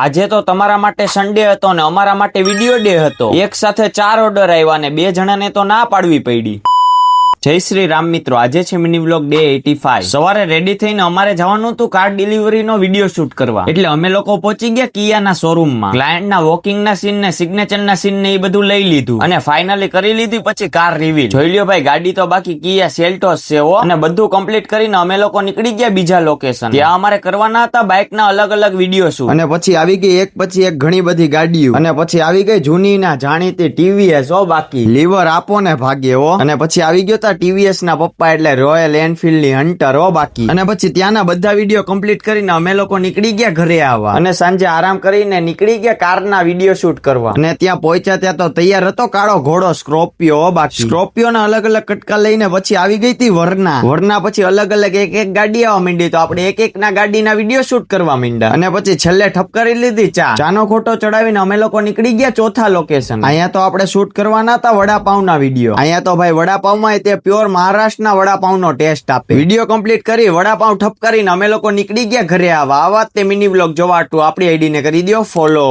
આજે તો તમારા માટે સન્ડે હતો ને અમારા માટે વિડિયો ડે હતો. એક સાથે 4 ઓર્ડર આવ્યા ને 2 જણાને તો ના પાડવી પડી. જય શ્રી રામ મિત્રો, આજે છે મિની વ્લોગ ડે 85. સવારે રેડી થઈને અમારે જવાનું હતું કાર ડિલિવરીનો વિડિયો શૂટ કરવા. એટલે અમે લોકો પહોંચી ગયા કિયાના શોરૂમમાં. ક્લાયન્ટના વોકિંગના સીન ને સિગ્નેચરના સીન ને એ બધું લઈ લીધું અને ફાઇનલી કરી લીધી પછી કાર રિવીલ. જોઈ લ્યો ભાઈ, ગાડી તો બાકી કિયા સેલ્ટોસ છે હો. અને બધું કમ્પ્લીટ કરીને અમે લોકો નીકળી ગયા બીજા લોકેશન. ત્યાં અમારે કરવાના હતા બાઇકના અલગ અલગ વિડિયો શૂટ. અને પછી આવી ગઈ એક પછી એક ઘણી બધી ગાડીઓ. અને પછી આવી ગઈ જૂની ના જાણીતી ટીવીએસ હો. બાકી લીવર આપો ને ભાગે હો. અને પછી આવી ગયો ટીવીએસ ના પપ્પા એટલે રોયલ એનફિલ્ડ ની હન્ટર હો. બાકી અને પછી ત્યાંના બધા વિડીયો કમ્પ્લીટ કરીને અમે લોકો નીકળી ગયા ઘરે આવવા. અને સાંજે આરામ કરીને નીકળી ગયા કારના વિડીયો શૂટ કરવા. અને ત્યાં પહોંચ્યા ત્યાં તો તૈયાર હતો કાળો ઘોડો સ્કોર્પિયો હો. બાકી સ્કોર્પિયો ના અલગ અલગ કટકા લઈને પછી આવી ગઈ હતી વરના પછી અલગ અલગ એક ગાડી આવવા માંડી તો આપણે એક ના ગાડીના વિડીયો શૂટ કરવા માંડ્યા. અને પછી છેલ્લે ઠપ કરી લીધી ચાનો ખોટો ચડાવીને અમે લોકો નીકળી ગયા ચોથા લોકેશન. અહીંયા તો આપણે શૂટ કરવાના હતા વડાપાવ ના વિડીયો. અહીંયા તો ભાઈ વડાપાવમાં તે પ્યોર મહારાષ્ટ્રના વડાપાવનો ટેસ્ટ આપે. વિડીયો કમ્પ્લીટ કરી વડાપાવ ઠપ કરીને અમે લોકો નીકળી ગયા ઘરે આવવા. આવા તે મિની વ્લોગ જોવા આપણી આઈડીને કરી દો ફોલો.